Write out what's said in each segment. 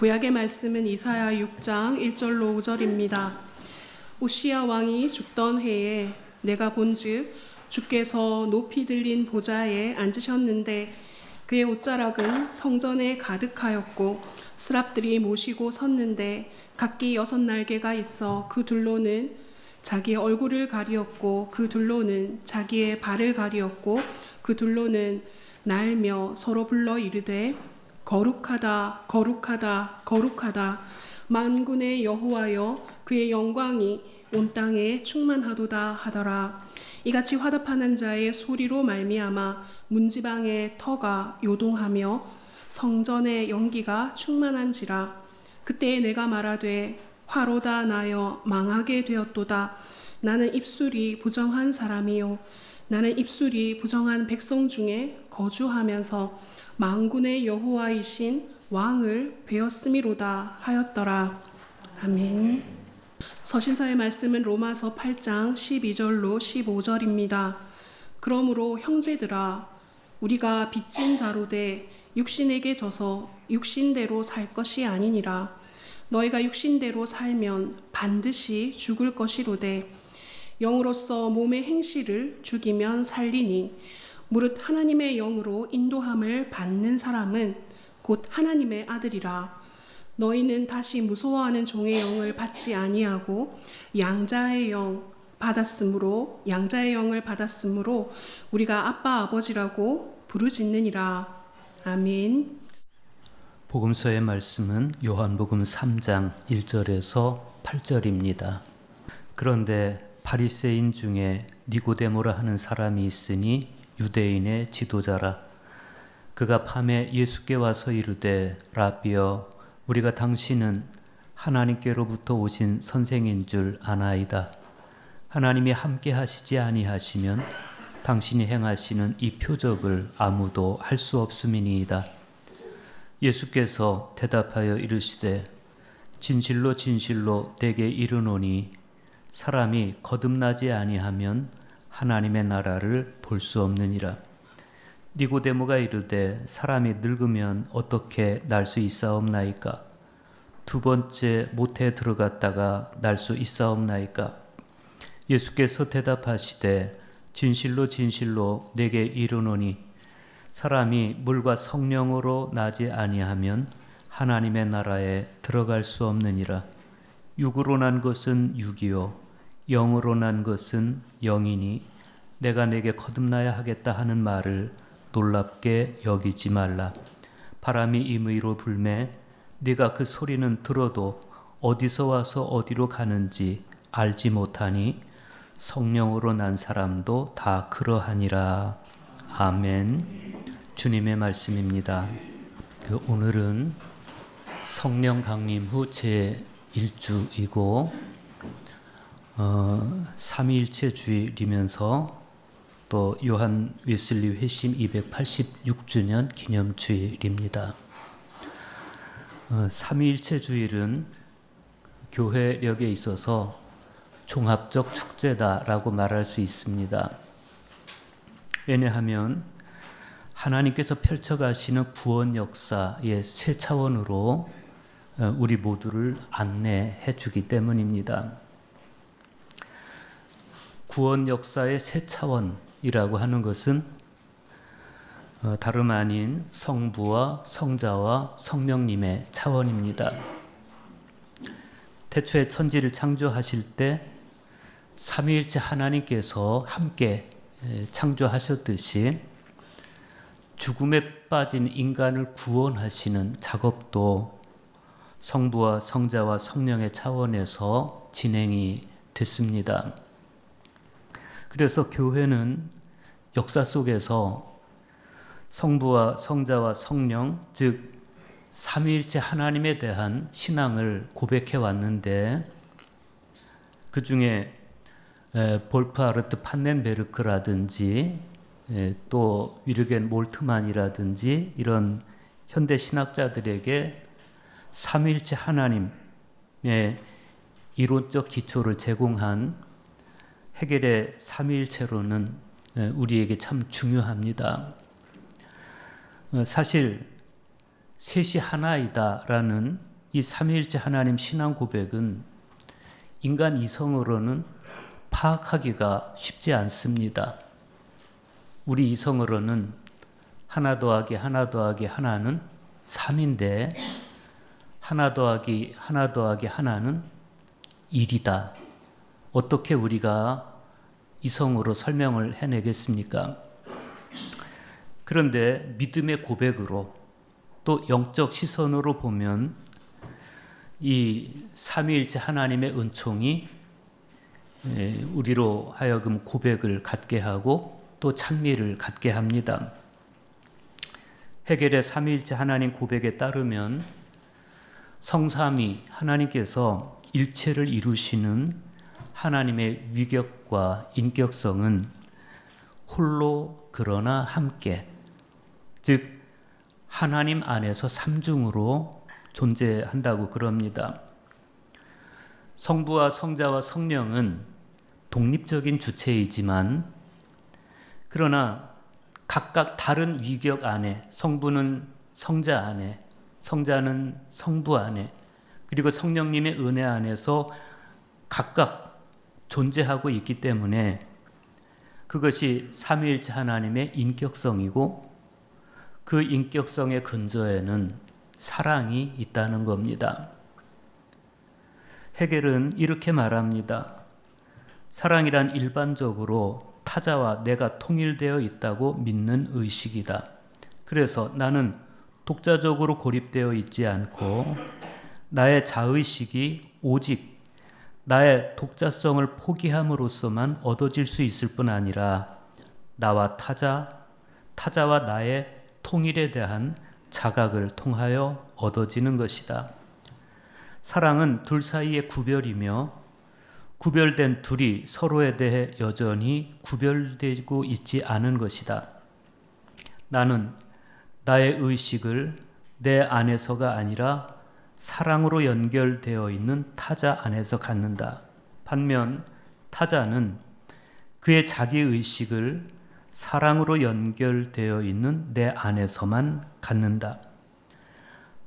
구약의 말씀은 이사야 6장 1절로 5절입니다. 우시야 왕이 죽던 해에 내가 본즉 주께서 높이 들린 보좌에 앉으셨는데 그의 옷자락은 성전에 가득하였고 스랍들이 모시고 섰는데 각기 6날개가 있어 그 둘로는 자기의 얼굴을 가리었고 그 둘로는 자기의 발을 가리었고 그 둘로는 날며 서로 불러 이르되 거룩하다 거룩하다 거룩하다 만군의 여호와여 그의 영광이 온 땅에 충만하도다 하더라. 이같이 화답하는 자의 소리로 말미암아 문지방의 터가 요동하며 성전의 연기가 충만한지라. 그때에 내가 말하되 화로다 나여 망하게 되었도다. 나는 입술이 부정한 사람이요 나는 입술이 부정한 백성 중에 거주하면서 만군의 여호와이신 왕을 배웠음이로다 하였더라. 아멘. 서신서의 말씀은 로마서 8장 12절로 15절입니다. 그러므로 형제들아 우리가 빚진 자로되 육신에게 져서 육신대로 살 것이 아니니라. 너희가 육신대로 살면 반드시 죽을 것이로되 영으로서 몸의 행실을 죽이면 살리니 무릇 하나님의 영으로 인도함을 받는 사람은 곧 하나님의 아들이라. 너희는 다시 무서워하는 종의 영을 받지 아니하고 양자의 영을 받았으므로 우리가 아빠 아버지라고 부르짖느니라. 아멘. 복음서의 말씀은 요한복음 3장 1절에서 8절입니다. 그런데 바리새인 중에 니고데모라 하는 사람이 있으니 유대인의 지도자라. 그가 밤에 예수께 와서 이르되 라비여 우리가 당신은 하나님께로부터 오신 선생인 줄 아나이다. 하나님이 함께 하시지 아니하시면 당신이 행하시는 이 표적을 아무도 할 수 없음이니이다. 예수께서 대답하여 이르시되 진실로 진실로 내게 이르노니 사람이 거듭나지 아니하면 하나님의 나라를 볼 수 없느니라. 니고데모가 이르되 사람이 늙으면 어떻게 날 수 있사옵나이까? 두 번째 모태에 들어갔다가 날 수 있사옵나이까? 예수께서 대답하시되 진실로 진실로 내게 이르노니 사람이 물과 성령으로 나지 아니하면 하나님의 나라에 들어갈 수 없느니라. 육으로 난 것은 육이요 영으로 난 것은 영이니 내가 내게 거듭나야 하겠다 하는 말을 놀랍게 여기지 말라. 바람이 임의로 불매 네가 그 소리는 들어도 어디서 와서 어디로 가는지 알지 못하니 성령으로 난 사람도 다 그러하니라. 아멘. 주님의 말씀입니다. 오늘은 성령 강림 후 제1주이고 삼위일체 주일이면서 또 요한 웨슬리 회심 286주년 기념주일입니다. 삼위일체 주일은 교회력에 있어서 종합적 축제다라고 말할 수 있습니다. 왜냐하면 하나님께서 펼쳐가시는 구원 역사의 새 차원으로 우리 모두를 안내해 주기 때문입니다. 구원 역사의 새 차원이라고 하는 것은 다름 아닌 성부와 성자와 성령님의 차원입니다. 태초에 천지를 창조하실 때 삼위일체 하나님께서 함께 창조하셨듯이 죽음에 빠진 인간을 구원하시는 작업도 성부와 성자와 성령의 차원에서 진행이 됐습니다. 그래서 교회는 역사 속에서 성부와 성자와 성령, 즉 삼위일체 하나님에 대한 신앙을 고백해 왔는데 그 중에 볼프하르트 판넨베르크라든지 또 위르겐 몰트만이라든지 이런 현대 신학자들에게 삼위일체 하나님의 이론적 기초를 제공한 헤겔의 삼위일체론은 우리에게 참 중요합니다. 사실 셋이 하나이다라는 이 삼위일체 하나님 신앙 고백은 인간 이성으로는 파악하기가 쉽지 않습니다. 우리 이성으로는 하나 더하기 하나 더하기 하나는 3인데 하나 더하기 하나 더하기 하나는 1이다. 어떻게 우리가 이성으로 설명을 해내겠습니까? 그런데 믿음의 고백으로 또 영적 시선으로 보면 이 삼위일체 하나님의 은총이 우리로 하여금 고백을 갖게 하고 또 찬미를 갖게 합니다. 헤겔의 삼위일체 하나님 고백에 따르면 성삼위 하나님께서 일체를 이루시는 하나님의 위격과 인격성은 홀로 그러나 함께, 즉 하나님 안에서 삼중으로 존재한다고 그럽니다. 성부와 성자와 성령은 독립적인 주체이지만 그러나 각각 다른 위격 안에, 성부는 성자 안에, 성자는 성부 안에, 그리고 성령님의 은혜 안에서 각각 존재하고 있기 때문에 그것이 삼위일체 하나님의 인격성이고 그 인격성의 근저에는 사랑이 있다는 겁니다. 헤겔은 이렇게 말합니다. 사랑이란 일반적으로 타자와 내가 통일되어 있다고 믿는 의식이다. 그래서 나는 독자적으로 고립되어 있지 않고 나의 자의식이 오직 나의 독자성을 포기함으로써만 얻어질 수 있을 뿐 아니라 나와 타자와 나의 통일에 대한 자각을 통하여 얻어지는 것이다. 사랑은 둘 사이의 구별이며 구별된 둘이 서로에 대해 여전히 구별되고 있지 않은 것이다. 나는 나의 의식을 내 안에서가 아니라 사랑으로 연결되어 있는 타자 안에서 갖는다. 반면 타자는 그의 자기의식을 사랑으로 연결되어 있는 내 안에서만 갖는다.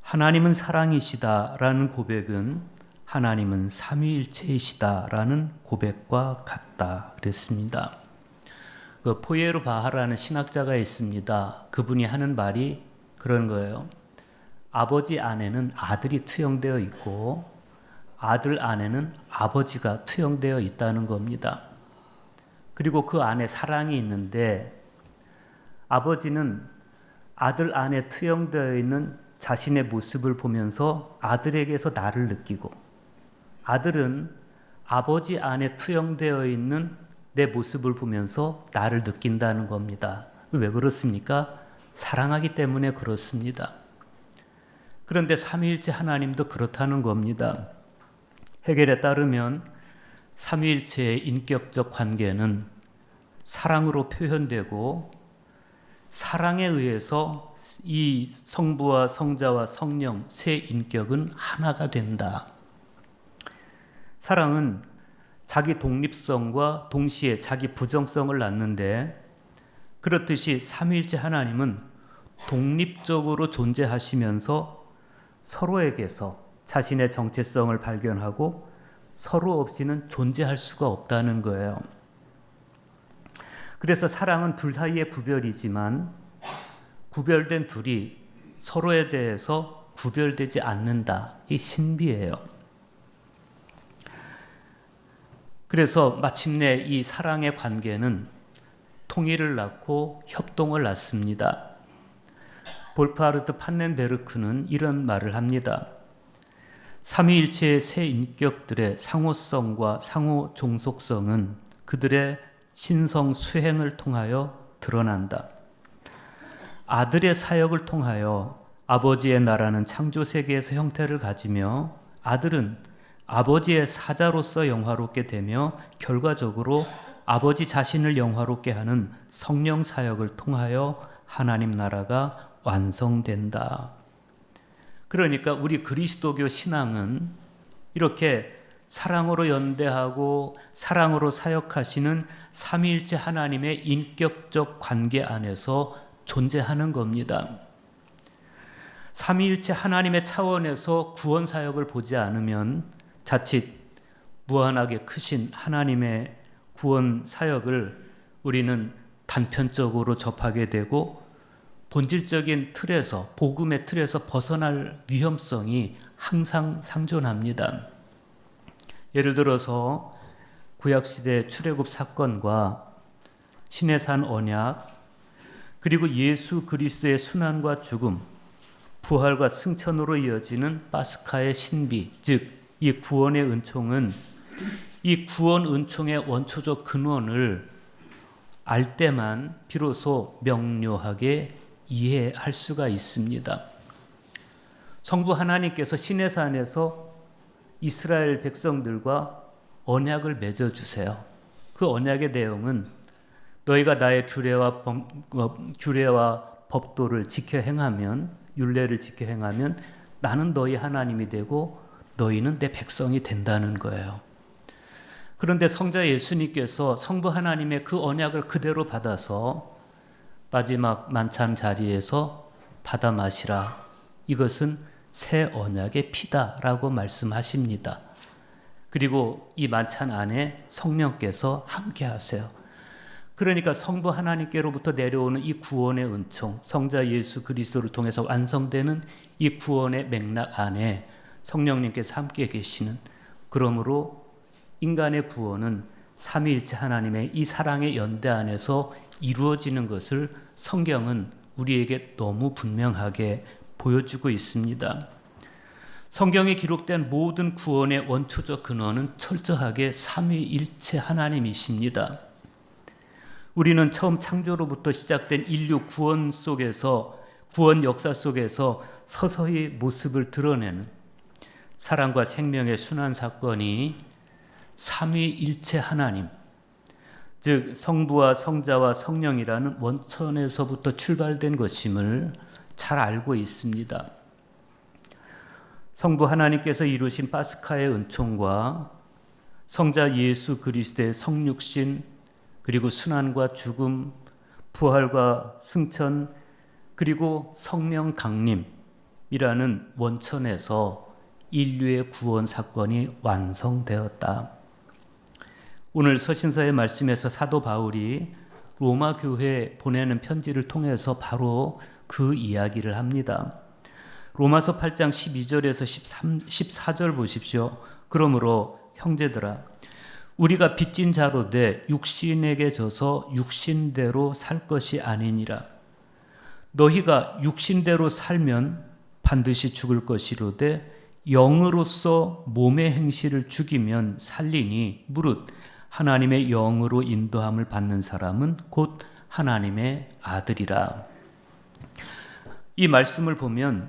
하나님은 사랑이시다라는 고백은 하나님은 삼위일체이시다라는 고백과 같다 그랬습니다. 포예르 바하라는 신학자가 있습니다. 그분이 하는 말이 그런 거예요. 아버지 안에는 아들이 투영되어 있고 아들 안에는 아버지가 투영되어 있다는 겁니다. 그리고 그 안에 사랑이 있는데 아버지는 아들 안에 투영되어 있는 자신의 모습을 보면서 아들에게서 나를 느끼고 아들은 아버지 안에 투영되어 있는 내 모습을 보면서 나를 느낀다는 겁니다. 왜 그렇습니까? 사랑하기 때문에 그렇습니다. 그런데 삼위일체 하나님도 그렇다는 겁니다. 헤겔에 따르면 삼위일체의 인격적 관계는 사랑으로 표현되고 사랑에 의해서 이 성부와 성자와 성령 세 인격은 하나가 된다. 사랑은 자기 독립성과 동시에 자기 부정성을 낳는데 그렇듯이 삼위일체 하나님은 독립적으로 존재하시면서 서로에게서 자신의 정체성을 발견하고 서로 없이는 존재할 수가 없다는 거예요. 그래서 사랑은 둘 사이의 구별이지만 구별된 둘이 서로에 대해서 구별되지 않는다. 이 신비예요. 그래서 마침내 이 사랑의 관계는 통일을 낳고 협동을 낳습니다. 볼프하르트 판넨베르크는 이런 말을 합니다. 삼위일체의 세 인격들의 상호성과 상호 종속성은 그들의 신성 수행을 통하여 드러난다. 아들의 사역을 통하여 아버지의 나라는 창조 세계에서 형태를 가지며 아들은 아버지의 사자로서 영화롭게 되며 결과적으로 아버지 자신을 영화롭게 하는 성령 사역을 통하여 하나님 나라가 완성된다. 그러니까 우리 그리스도교 신앙은 이렇게 사랑으로 연대하고 사랑으로 사역하시는 삼위일체 하나님의 인격적 관계 안에서 존재하는 겁니다. 삼위일체 하나님의 차원에서 구원 사역을 보지 않으면 자칫 무한하게 크신 하나님의 구원 사역을 우리는 단편적으로 접하게 되고 본질적인 틀에서, 복음의 틀에서 벗어날 위험성이 항상 상존합니다. 예를 들어서 구약시대 출애굽 사건과 시내산 언약, 그리고 예수 그리스도의 순환과 죽음, 부활과 승천으로 이어지는 파스카의 신비, 즉 이 구원의 은총은 이 구원 은총의 원초적 근원을 알 때만 비로소 명료하게 이해할 수가 있습니다. 성부 하나님께서 시내산에서 이스라엘 백성들과 언약을 맺어주세요. 그 언약의 내용은 너희가 나의 규례와 법도를 지켜 행하면, 율례를 지켜 행하면 나는 너희 하나님이 되고 너희는 내 백성이 된다는 거예요. 그런데 성자 예수님께서 성부 하나님의 그 언약을 그대로 받아서 마지막 만찬 자리에서 받아 마시라. 이것은 새 언약의 피다라고 말씀하십니다. 그리고 이 만찬 안에 성령께서 함께 하세요. 그러니까 성부 하나님께로부터 내려오는 이 구원의 은총, 성자 예수 그리스도를 통해서 완성되는 이 구원의 맥락 안에 성령님께서 함께 계시는, 그러므로 인간의 구원은 삼위일체 하나님의 이 사랑의 연대 안에서 이루어지는 것을 성경은 우리에게 너무 분명하게 보여주고 있습니다. 성경에 기록된 모든 구원의 원초적 근원은 철저하게 삼위일체 하나님이십니다. 우리는 처음 창조로부터 시작된 인류 구원 속에서, 구원 역사 속에서 서서히 모습을 드러내는 사랑과 생명의 순환 사건이 삼위일체 하나님, 즉 성부와 성자와 성령이라는 원천에서부터 출발된 것임을 잘 알고 있습니다. 성부 하나님께서 이루신 파스카의 은총과 성자 예수 그리스도의 성육신, 그리고 순환과 죽음, 부활과 승천, 그리고 성령 강림이라는 원천에서 인류의 구원 사건이 완성되었다. 오늘 서신서의 말씀에서 사도 바울이 로마 교회에 보내는 편지를 통해서 바로 그 이야기를 합니다. 로마서 8장 12절에서 14절 보십시오. 그러므로 형제들아, 우리가 빚진 자로 돼 육신에게 져서 육신대로 살 것이 아니니라. 너희가 육신대로 살면 반드시 죽을 것이로되 영으로서 몸의 행실을 죽이면 살리니 무릇 하나님의 영으로 인도함을 받는 사람은 곧 하나님의 아들이라. 이 말씀을 보면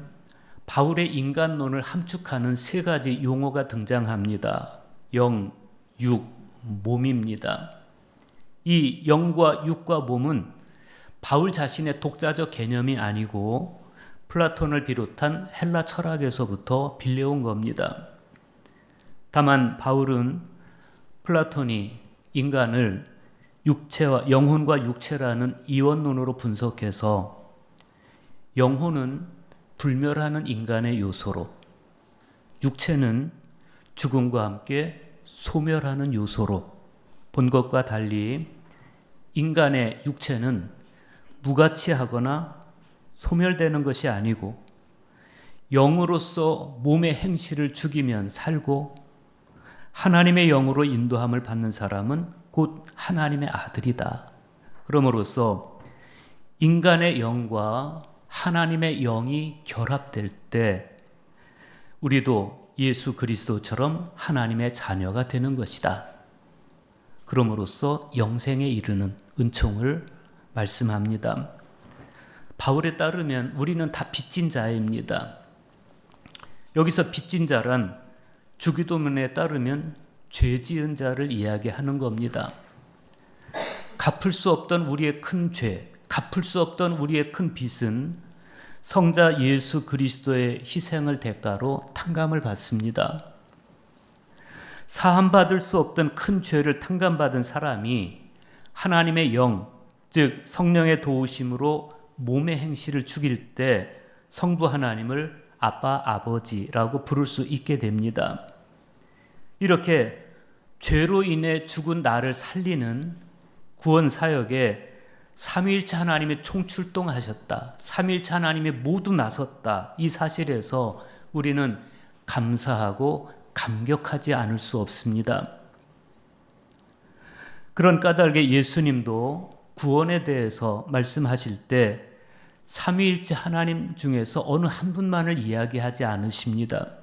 바울의 인간론을 함축하는 세 가지 용어가 등장합니다. 영, 육, 몸입니다. 이 영과 육과 몸은 바울 자신의 독자적 개념이 아니고 플라톤을 비롯한 헬라 철학에서부터 빌려온 겁니다. 다만 바울은 플라톤이 인간을 육체와 영혼과 육체라는 이원론으로 분석해서 영혼은 불멸하는 인간의 요소로, 육체는 죽음과 함께 소멸하는 요소로 본 것과 달리 인간의 육체는 무가치하거나 소멸되는 것이 아니고 영으로서 몸의 행실을 죽이면 살고 하나님의 영으로 인도함을 받는 사람은 곧 하나님의 아들이다. 그러므로서 인간의 영과 하나님의 영이 결합될 때 우리도 예수 그리스도처럼 하나님의 자녀가 되는 것이다. 그럼으로써 영생에 이르는 은총을 말씀합니다. 바울에 따르면 우리는 다 빚진 자입니다. 여기서 빚진 자란 주기도문에 따르면 죄 지은 자를 이야기하는 겁니다. 갚을 수 없던 우리의 큰 죄, 갚을 수 없던 우리의 큰 빚은 성자 예수 그리스도의 희생을 대가로 탕감을 받습니다. 사함받을 수 없던 큰 죄를 탕감받은 사람이 하나님의 영, 즉 성령의 도우심으로 몸의 행실을 죽일 때 성부 하나님을 아빠, 아버지라고 부를 수 있게 됩니다. 이렇게 죄로 인해 죽은 나를 살리는 구원 사역에 삼위일체 하나님이 총출동하셨다. 삼위일체 하나님이 모두 나섰다. 이 사실에서 우리는 감사하고 감격하지 않을 수 없습니다. 그런 까닭에 예수님도 구원에 대해서 말씀하실 때 삼위일체 하나님 중에서 어느 한 분만을 이야기하지 않으십니다.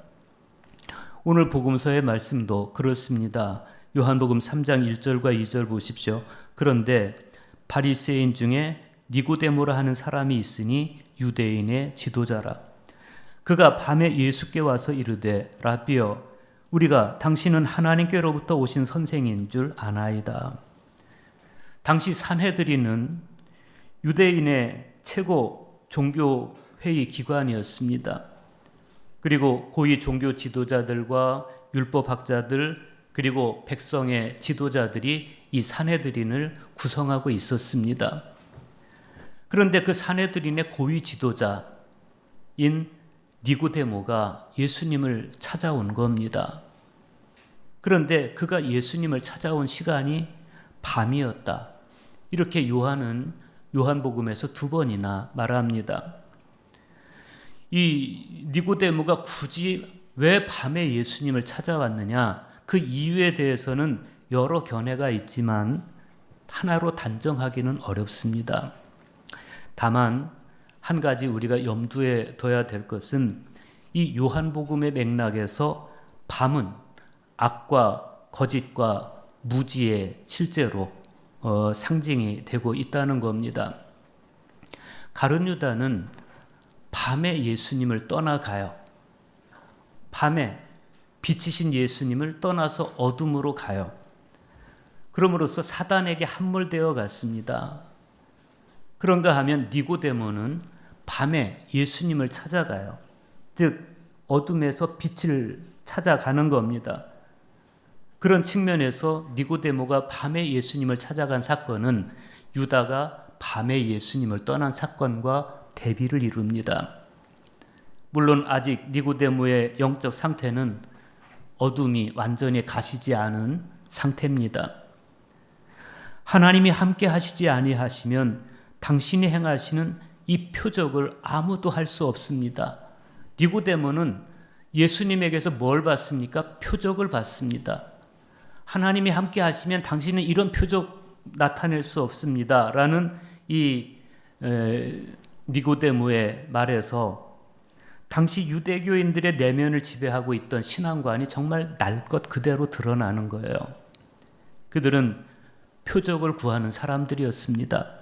오늘 복음서의 말씀도 그렇습니다. 요한복음 3장 1절과 2절 보십시오. 그런데 바리새인 중에 니고데모라 하는 사람이 있으니 유대인의 지도자라. 그가 밤에 예수께 와서 이르되 라비여 우리가 당신은 하나님께로부터 오신 선생인 줄 아나이다. 당시 산헤드린은 유대인의 최고 종교회의 기관이었습니다. 그리고 고위 종교 지도자들과 율법학자들 그리고 백성의 지도자들이 이 산헤드린을 구성하고 있었습니다. 그런데 그 산헤드린의 고위 지도자인 니고데모가 예수님을 찾아온 겁니다. 그런데 그가 예수님을 찾아온 시간이 밤이었다. 이렇게 요한은 요한복음에서 2번이나 말합니다. 이 니고데모가 굳이 왜 밤에 예수님을 찾아왔느냐? 그 이유에 대해서는 여러 견해가 있지만 하나로 단정하기는 어렵습니다. 다만 한 가지 우리가 염두에 둬야 될 것은 이 요한복음의 맥락에서 밤은 악과 거짓과 무지의 실제로 상징이 되고 있다는 겁니다. 가룟 유다는 밤에 예수님을 떠나가요. 밤에 빛이신 예수님을 떠나서 어둠으로 가요. 그럼으로써 사단에게 함몰되어 갔습니다. 그런가 하면 니고데모는 밤에 예수님을 찾아가요. 즉 어둠에서 빛을 찾아가는 겁니다. 그런 측면에서 니고데모가 밤에 예수님을 찾아간 사건은 유다가 밤에 예수님을 떠난 사건과 대비를 이룹니다. 물론 아직 니고데모의 영적 상태는 어둠이 완전히 가시지 않은 상태입니다. 하나님이 함께 하시지 아니하시면 당신이 행하시는 이 표적을 아무도 할 수 없습니다. 니고데모는 예수님에게서 뭘 받습니까? 표적을 받습니다. 하나님이 함께 하시면 당신은 이런 표적 나타낼 수 없습니다. 라는 이 니고데모의 말에서 당시 유대교인들의 내면을 지배하고 있던 신앙관이 정말 날 것 그대로 드러나는 거예요. 그들은 표적을 구하는 사람들이었습니다.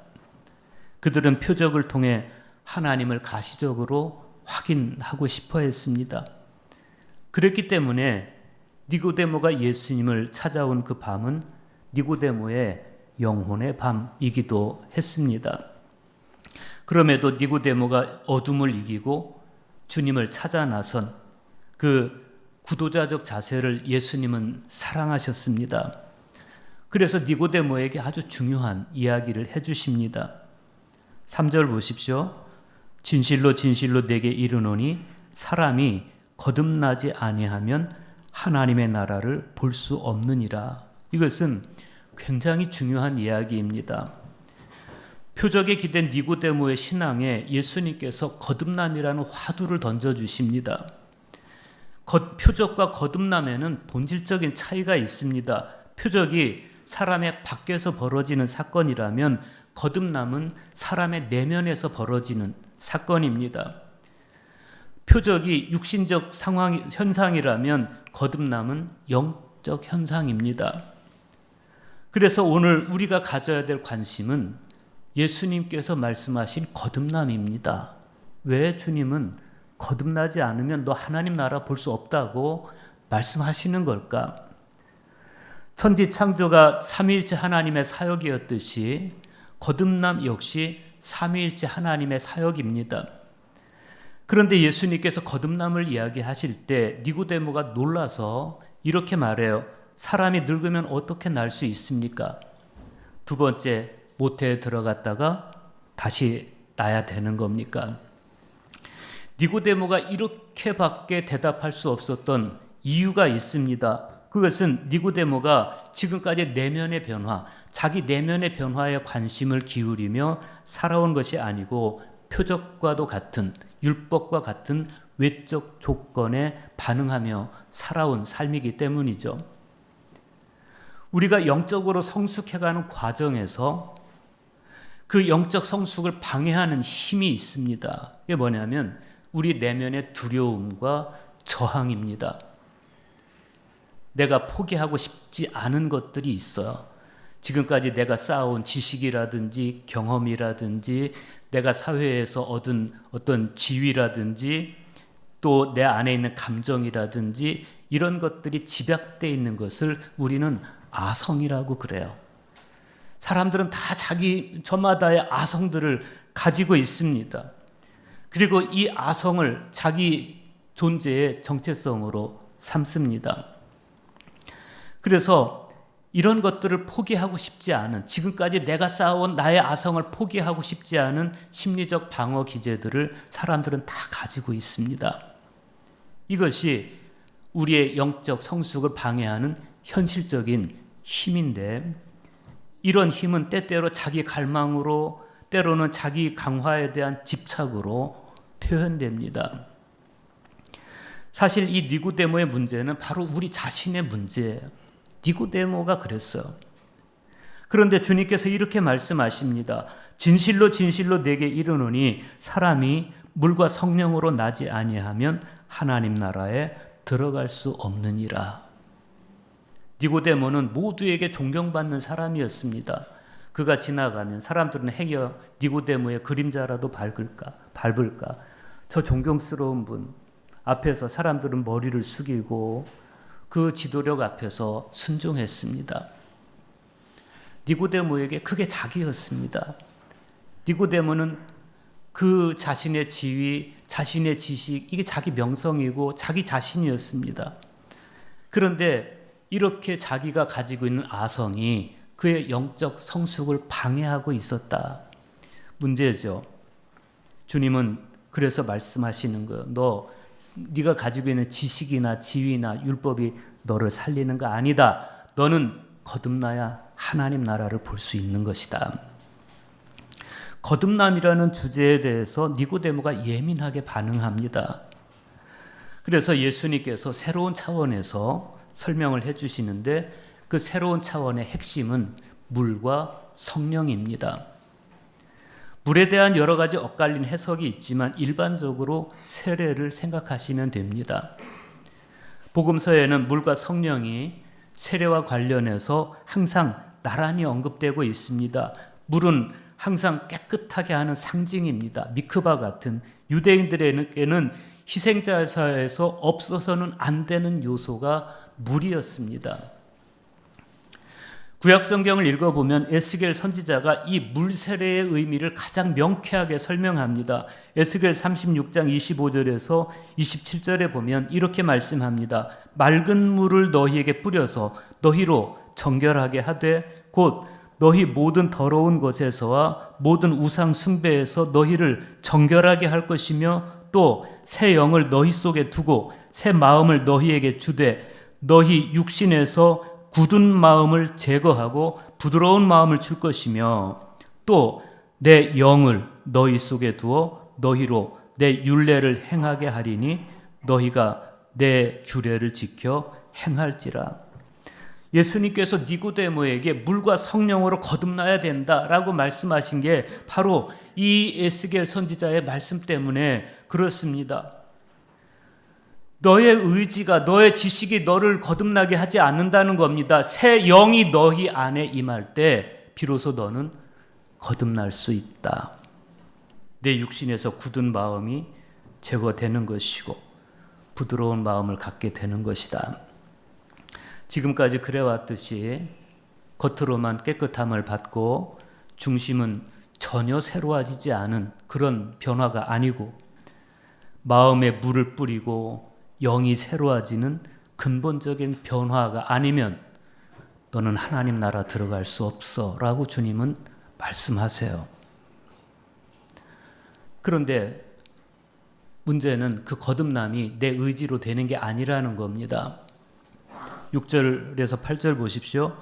그들은 표적을 통해 하나님을 가시적으로 확인하고 싶어 했습니다. 그랬기 때문에 니고데모가 예수님을 찾아온 그 밤은 니고데모의 영혼의 밤이기도 했습니다. 그럼에도 니고데모가 어둠을 이기고 주님을 찾아 나선 그 구도자적 자세를 예수님은 사랑하셨습니다. 그래서 니고데모에게 아주 중요한 이야기를 해주십니다. 3절 보십시오. 진실로 진실로 내게 이르노니 사람이 거듭나지 아니하면 하나님의 나라를 볼 수 없느니라. 이것은 굉장히 중요한 이야기입니다. 표적에 기댄 니고데모의 신앙에 예수님께서 거듭남이라는 화두를 던져주십니다. 표적과 거듭남에는 본질적인 차이가 있습니다. 표적이 사람의 밖에서 벌어지는 사건이라면 거듭남은 사람의 내면에서 벌어지는 사건입니다. 표적이 육신적 현상이라면 거듭남은 영적 현상입니다. 그래서 오늘 우리가 가져야 될 관심은 예수님께서 말씀하신 거듭남입니다. 왜 주님은 거듭나지 않으면 너 하나님 나라 볼 수 없다고 말씀하시는 걸까? 천지 창조가 삼위일체 하나님의 사역이었듯이 거듭남 역시 삼위일체 하나님의 사역입니다. 그런데 예수님께서 거듭남을 이야기하실 때 니고데모가 놀라서 이렇게 말해요. 사람이 늙으면 어떻게 날 수 있습니까? 두 번째, 모태에 들어갔다가 다시 나야 되는 겁니까? 니고데모가 이렇게밖에 대답할 수 없었던 이유가 있습니다. 그것은 니고데모가 지금까지 내면의 변화, 자기 내면의 변화에 관심을 기울이며 살아온 것이 아니고 표적과도 같은, 율법과 같은 외적 조건에 반응하며 살아온 삶이기 때문이죠. 우리가 영적으로 성숙해가는 과정에서 그 영적 성숙을 방해하는 힘이 있습니다. 이게 뭐냐면 우리 내면의 두려움과 저항입니다. 내가 포기하고 싶지 않은 것들이 있어요. 지금까지 내가 쌓아온 지식이라든지 경험이라든지 내가 사회에서 얻은 어떤 지위라든지 또 내 안에 있는 감정이라든지 이런 것들이 집약되어 있는 것을 우리는 아성이라고 그래요. 사람들은 다 저마다의 아성들을 가지고 있습니다. 그리고 이 아성을 자기 존재의 정체성으로 삼습니다. 그래서 이런 것들을 포기하고 싶지 않은, 지금까지 내가 쌓아온 나의 아성을 포기하고 싶지 않은 심리적 방어 기제들을 사람들은 다 가지고 있습니다. 이것이 우리의 영적 성숙을 방해하는 현실적인 힘인데, 이런 힘은 때때로 자기 갈망으로, 때로는 자기 강화에 대한 집착으로 표현됩니다. 사실 이 니고데모의 문제는 바로 우리 자신의 문제예요. 니고데모가 그랬어요. 그런데 주님께서 이렇게 말씀하십니다. 진실로 진실로 내게 이르노니 사람이 물과 성령으로 나지 아니하면 하나님 나라에 들어갈 수 없느니라. 니고데모는 모두에게 존경받는 사람이었습니다. 그가 지나가면 사람들은 행여 니고데모의 그림자라도 밟을까? 저 존경스러운 분 앞에서 사람들은 머리를 숙이고 그 지도력 앞에서 순종했습니다. 니고데모에게 그게 자기였습니다. 니고데모는 그 자신의 지위, 자신의 지식, 이게 자기 명성이고 자기 자신이었습니다. 그런데 이렇게 자기가 가지고 있는 아성이 그의 영적 성숙을 방해하고 있었다. 문제죠. 주님은 그래서 말씀하시는 거예요. 네가 가지고 있는 지식이나 지위나 율법이 너를 살리는 거 아니다. 너는 거듭나야 하나님 나라를 볼 수 있는 것이다. 거듭남이라는 주제에 대해서 니고데모가 예민하게 반응합니다. 그래서 예수님께서 새로운 차원에서 설명을 해주시는데 그 새로운 차원의 핵심은 물과 성령입니다. 물에 대한 여러 가지 엇갈린 해석이 있지만 일반적으로 세례를 생각하시면 됩니다. 복음서에는 물과 성령이 세례와 관련해서 항상 나란히 언급되고 있습니다. 물은 항상 깨끗하게 하는 상징입니다. 미크바 같은 유대인들에게는 희생자사에서 없어서는 안 되는 요소가 물이었습니다. 구약 성경을 읽어보면 에스겔 선지자가 이 물 세례의 의미를 가장 명쾌하게 설명합니다. 에스겔 36장 25절에서 27절에 보면 이렇게 말씀합니다. 맑은 물을 너희에게 뿌려서 너희로 정결하게 하되 곧 너희 모든 더러운 것에서와 모든 우상 숭배에서 너희를 정결하게 할 것이며 또 새 영을 너희 속에 두고 새 마음을 너희에게 주되 너희 육신에서 굳은 마음을 제거하고 부드러운 마음을 줄 것이며 또 내 영을 너희 속에 두어 너희로 내 율례를 행하게 하리니 너희가 내 규례를 지켜 행할지라. 예수님께서 니고데모에게 물과 성령으로 거듭나야 된다라고 말씀하신 게 바로 이 에스겔 선지자의 말씀 때문에 그렇습니다. 너의 의지가, 너의 지식이 너를 거듭나게 하지 않는다는 겁니다. 새 영이 너희 안에 임할 때 비로소 너는 거듭날 수 있다. 내 육신에서 굳은 마음이 제거되는 것이고 부드러운 마음을 갖게 되는 것이다. 지금까지 그래왔듯이 겉으로만 깨끗함을 받고 중심은 전혀 새로워지지 않은 그런 변화가 아니고 마음에 물을 뿌리고 영이 새로워지는 근본적인 변화가 아니면 너는 하나님 나라 들어갈 수 없어 라고 주님은 말씀하세요. 그런데 문제는 그 거듭남이 내 의지로 되는 게 아니라는 겁니다. 6절에서 8절 보십시오.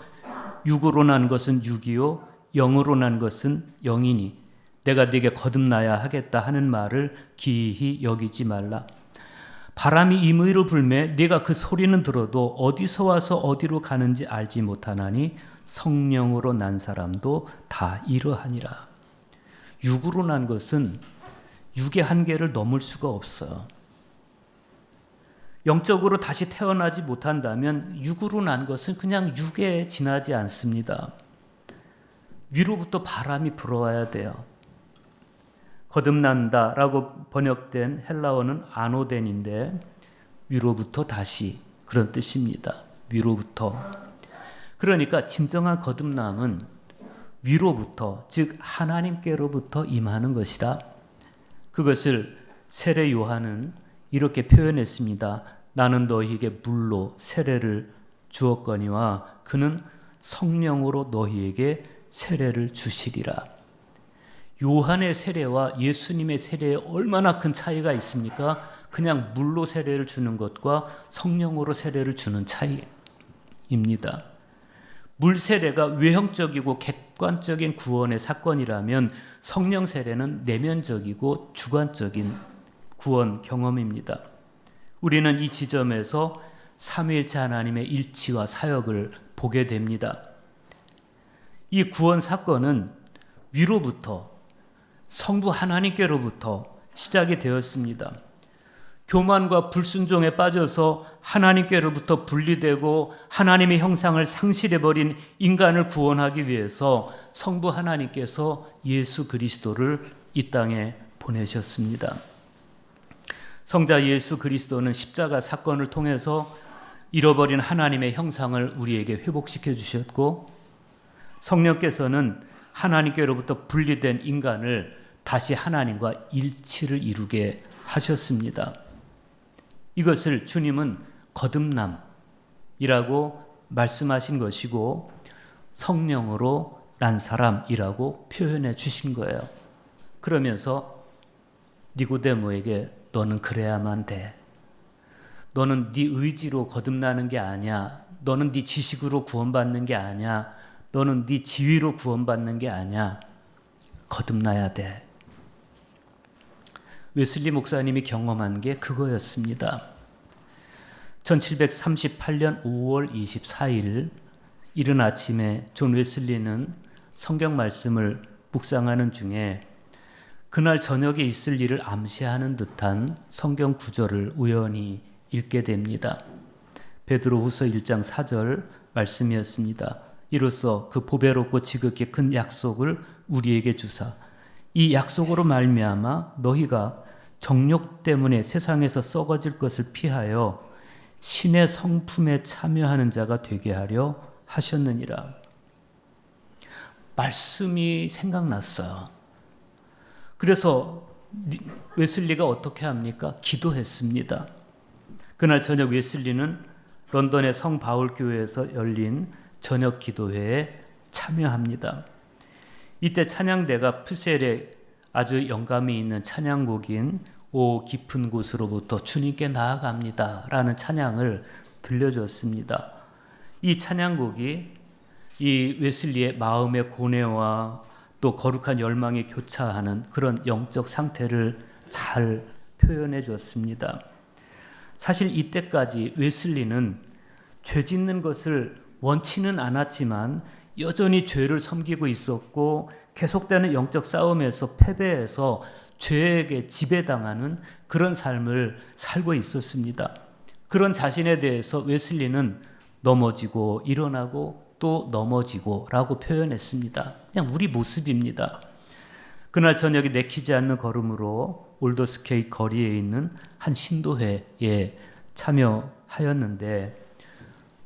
육으로 난 것은 육이요 영으로 난 것은 영이니 내가 네게 거듭나야 하겠다 하는 말을 기이히 여기지 말라. 바람이 임의로 불매 네가 그 소리는 들어도 어디서 와서 어디로 가는지 알지 못하나니 성령으로 난 사람도 다 이러하니라. 육으로 난 것은 육의 한계를 넘을 수가 없어요. 영적으로 다시 태어나지 못한다면 육으로 난 것은 그냥 육에 지나지 않습니다. 위로부터 바람이 불어와야 돼요. 거듭난다라고 번역된 헬라어는 아노덴인데 위로부터 다시 그런 뜻입니다. 위로부터. 그러니까 진정한 거듭남은 위로부터, 즉 하나님께로부터 임하는 것이다. 그것을 세례 요한은 이렇게 표현했습니다. 나는 너희에게 물로 세례를 주었거니와 그는 성령으로 너희에게 세례를 주시리라. 요한의 세례와 예수님의 세례에 얼마나 큰 차이가 있습니까? 그냥 물로 세례를 주는 것과 성령으로 세례를 주는 차이입니다. 물 세례가 외형적이고 객관적인 구원의 사건이라면 성령 세례는 내면적이고 주관적인 구원 경험입니다. 우리는 이 지점에서 삼위일체 하나님의 일치와 사역을 보게 됩니다. 이 구원 사건은 위로부터 성부 하나님께로부터 시작이 되었습니다. 교만과 불순종에 빠져서 하나님께로부터 분리되고 하나님의 형상을 상실해버린 인간을 구원하기 위해서 성부 하나님께서 예수 그리스도를 이 땅에 보내셨습니다. 성자 예수 그리스도는 십자가 사건을 통해서 잃어버린 하나님의 형상을 우리에게 회복시켜 주셨고, 성령께서는 하나님께로부터 분리된 인간을 다시 하나님과 일치를 이루게 하셨습니다. 이것을 주님은 거듭남이라고 말씀하신 것이고 성령으로 난 사람이라고 표현해 주신 거예요. 그러면서 니고데모에게 너는 그래야만 돼. 너는 네 의지로 거듭나는 게 아니야. 너는 네 지식으로 구원받는 게 아니야. 너는 네 지위로 구원받는 게 아니야. 거듭나야 돼. 웨슬리 목사님이 경험한 게 그거였습니다. 1738년 5월 24일 이른 아침에 존 웨슬리는 성경 말씀을 묵상하는 중에 그날 저녁에 있을 일을 암시하는 듯한 성경 구절을 우연히 읽게 됩니다. 베드로후서 1장 4절 말씀이었습니다. 이로써 그 보배롭고 지극히 큰 약속을 우리에게 주사 이 약속으로 말미암아 너희가 정욕 때문에 세상에서 썩어질 것을 피하여 신의 성품에 참여하는 자가 되게 하려 하셨느니라. 말씀이 생각났어요. 그래서 웨슬리가 어떻게 합니까? 기도했습니다. 그날 저녁 웨슬리는 런던의 성 바울 교회에서 열린 저녁 기도회에 참여합니다. 이때 찬양대가 푸셀의 아주 영감이 있는 찬양곡인 오 깊은 곳으로부터 주님께 나아갑니다 라는 찬양을 들려줬습니다. 이 찬양곡이 이 웨슬리의 마음의 고뇌와 또 거룩한 열망이 교차하는 그런 영적 상태를 잘 표현해 줬습니다. 사실 이때까지 웨슬리는 죄 짓는 것을 원치는 않았지만 여전히 죄를 섬기고 있었고 계속되는 영적 싸움에서 패배해서 죄에게 지배당하는 그런 삶을 살고 있었습니다. 그런 자신에 대해서 웨슬리는 넘어지고 일어나고 또 넘어지고 라고 표현했습니다. 그냥 우리 모습입니다. 그날 저녁에 내키지 않는 걸음으로 올더스케이 거리에 있는 한 신도회에 참여하였는데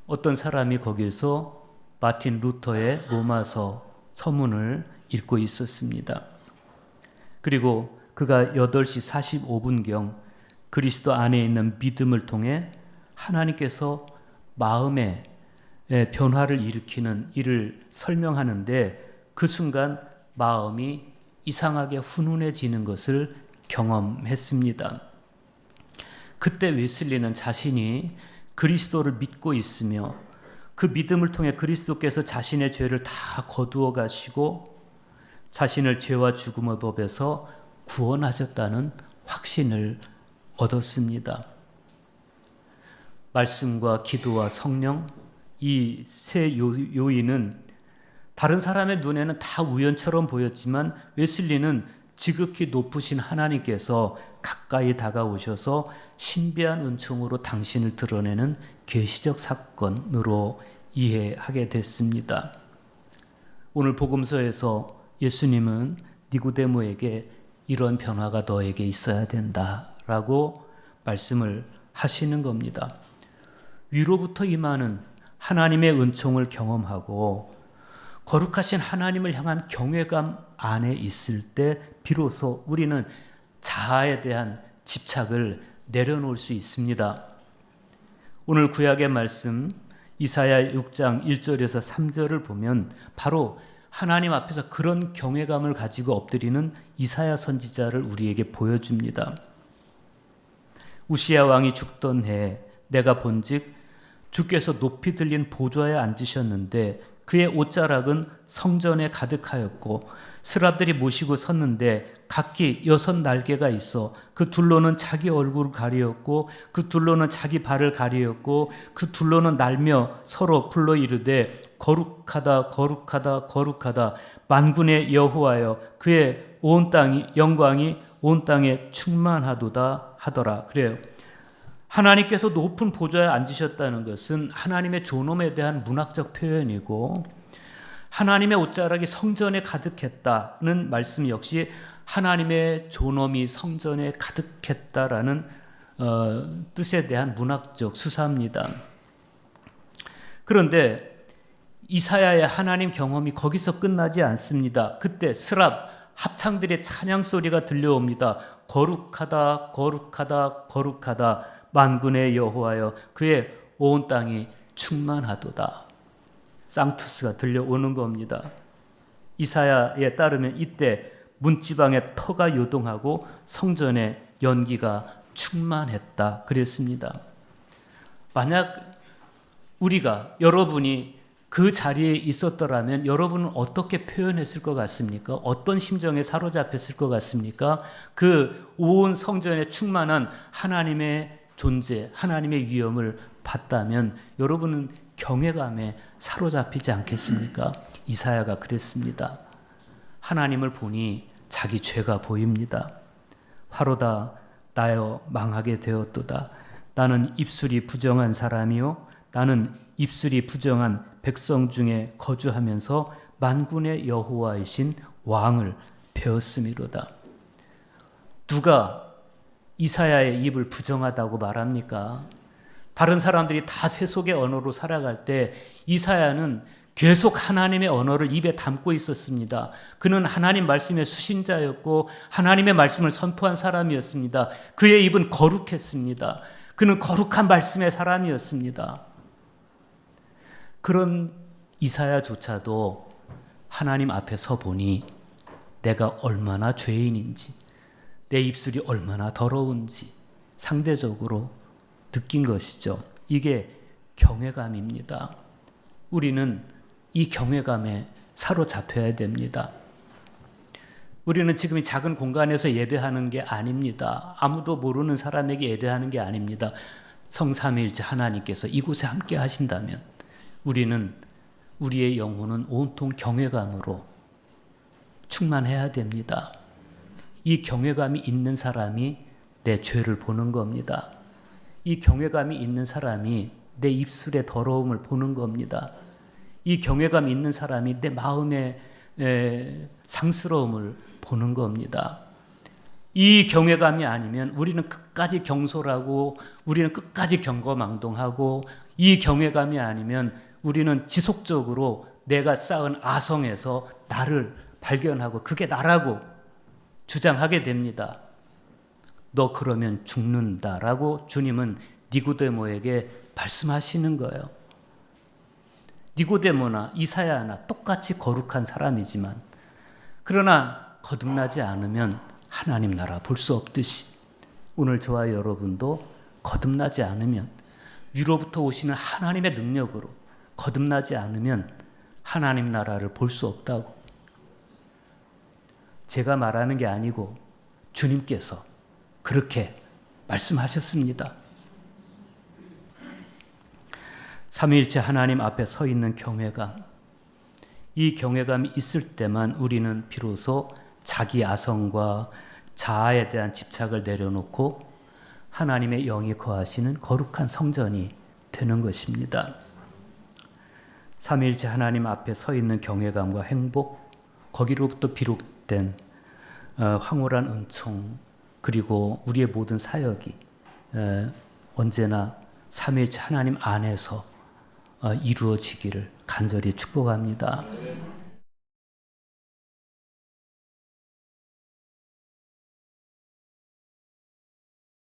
어떤 사람이 거기서 마틴 루터의 로마서 서문을 읽고 있었습니다. 그리고 그가 8시 45분경 그리스도 안에 있는 믿음을 통해 하나님께서 마음의 변화를 일으키는 일을 설명하는데 그 순간 마음이 이상하게 훈훈해지는 것을 경험했습니다. 그때 웨슬리는 자신이 그리스도를 믿고 있으며 그 믿음을 통해 그리스도께서 자신의 죄를 다 거두어 가시고 자신을 죄와 죽음의 법에서 구원하셨다는 확신을 얻었습니다. 말씀과 기도와 성령, 이 세 요인은 다른 사람의 눈에는 다 우연처럼 보였지만 웨슬리는 지극히 높으신 하나님께서 가까이 다가오셔서 신비한 은총으로 당신을 드러내는 계시적 사건으로 이해하게 됐습니다. 오늘 복음서에서 예수님은 니고데모에게 이런 변화가 너에게 있어야 된다라고 말씀을 하시는 겁니다. 위로부터 임하는 하나님의 은총을 경험하고 거룩하신 하나님을 향한 경외감 안에 있을 때 비로소 우리는 자아에 대한 집착을 내려놓을 수 있습니다. 오늘 구약의 말씀 이사야 6장 1절에서 3절을 보면 바로 하나님 앞에서 그런 경외감을 가지고 엎드리는 이사야 선지자를 우리에게 보여줍니다. 우시야 왕이 죽던 해 내가 본즉 주께서 높이 들린 보좌에 앉으셨는데 그의 옷자락은 성전에 가득하였고 스랍들이 모시고 섰는데 각기 6 날개가 있어 그 둘로는 자기 얼굴을 가리었고 그 둘로는 자기 발을 가리었고 그 둘로는 날며 서로 불러 이르되 거룩하다 거룩하다 거룩하다 만군의 여호와여 그의 온 땅이 영광이 온 땅에 충만하도다 하더라. 그래요. 하나님께서 높은 보좌에 앉으셨다는 것은 하나님의 존엄에 대한 문학적 표현이고 하나님의 옷자락이 성전에 가득했다는 말씀 역시 하나님의 존엄이 성전에 가득했다라는 뜻에 대한 문학적 수사입니다. 그런데 이사야의 하나님 경험이 거기서 끝나지 않습니다. 그때 스랍 합창들의 찬양 소리가 들려옵니다. 거룩하다 거룩하다 거룩하다 만군의 여호와여 그의 온 땅이 충만하도다. 쌍투스가 들려오는 겁니다. 이사야에 따르면 이때 문지방에 터가 요동하고 성전에 연기가 충만했다 그랬습니다. 만약 우리가 여러분이 그 자리에 있었더라면 여러분은 어떻게 표현했을 것 같습니까? 어떤 심정에 사로잡혔을 것 같습니까? 그 온 성전에 충만한 하나님의 존재, 하나님의 위엄을 봤다면 여러분은 경외감에 사로잡히지 않겠습니까? 이사야가 그랬습니다. 하나님을 보니 자기 죄가 보입니다. 화로다 나여 망하게 되었도다. 나는 입술이 부정한 사람이요 나는 입술이 부정한 백성 중에 거주하면서 만군의 여호와이신 왕을 배웠음이로다. 누가 이사야의 입을 부정하다고 말합니까? 다른 사람들이 다 세속의 언어로 살아갈 때 이사야는 계속 하나님의 언어를 입에 담고 있었습니다. 그는 하나님 말씀의 수신자였고 하나님의 말씀을 선포한 사람이었습니다. 그의 입은 거룩했습니다. 그는 거룩한 말씀의 사람이었습니다. 그런 이사야조차도 하나님 앞에 서 보니 내가 얼마나 죄인인지 내 입술이 얼마나 더러운지 상대적으로 느낀 것이죠. 이게 경외감입니다. 우리는 이 경외감에 사로잡혀야 됩니다. 우리는 지금 이 작은 공간에서 예배하는 게 아닙니다. 아무도 모르는 사람에게 예배하는 게 아닙니다. 성삼위일체 하나님께서 이곳에 함께 하신다면 우리는 우리의 영혼은 온통 경외감으로 충만해야 됩니다. 이 경외감이 있는 사람이 내 죄를 보는 겁니다. 이 경외감이 있는 사람이 내 입술의 더러움을 보는 겁니다. 이 경외감이 있는 사람이 내 마음의 상스러움을 보는 겁니다. 이 경외감이 아니면 우리는 끝까지 경솔하고 우리는 끝까지 경거망동하고 이 경외감이 아니면 우리는 지속적으로 내가 쌓은 아성에서 나를 발견하고 그게 나라고 주장하게 됩니다. 너 그러면 죽는다라고 주님은 니고데모에게 말씀하시는 거예요. 니고데모나 이사야나 똑같이 거룩한 사람이지만 그러나 거듭나지 않으면 하나님 나라 볼 수 없듯이 오늘 저와 여러분도 거듭나지 않으면, 위로부터 오시는 하나님의 능력으로 거듭나지 않으면 하나님 나라를 볼 수 없다고. 제가 말하는 게 아니고 주님께서 그렇게 말씀하셨습니다. 삼위일체 하나님 앞에 서 있는 경외감, 이 경외감이 있을 때만 우리는 비로소 자기 아성과 자아에 대한 집착을 내려놓고 하나님의 영이 거하시는 거룩한 성전이 되는 것입니다. 삼위일체 하나님 앞에 서 있는 경외감과 행복, 거기로부터 비롯된 황홀한 은총, 그리고 우리의 모든 사역이 언제나 삼위일체 하나님 안에서 이루어지기를 간절히 축복합니다.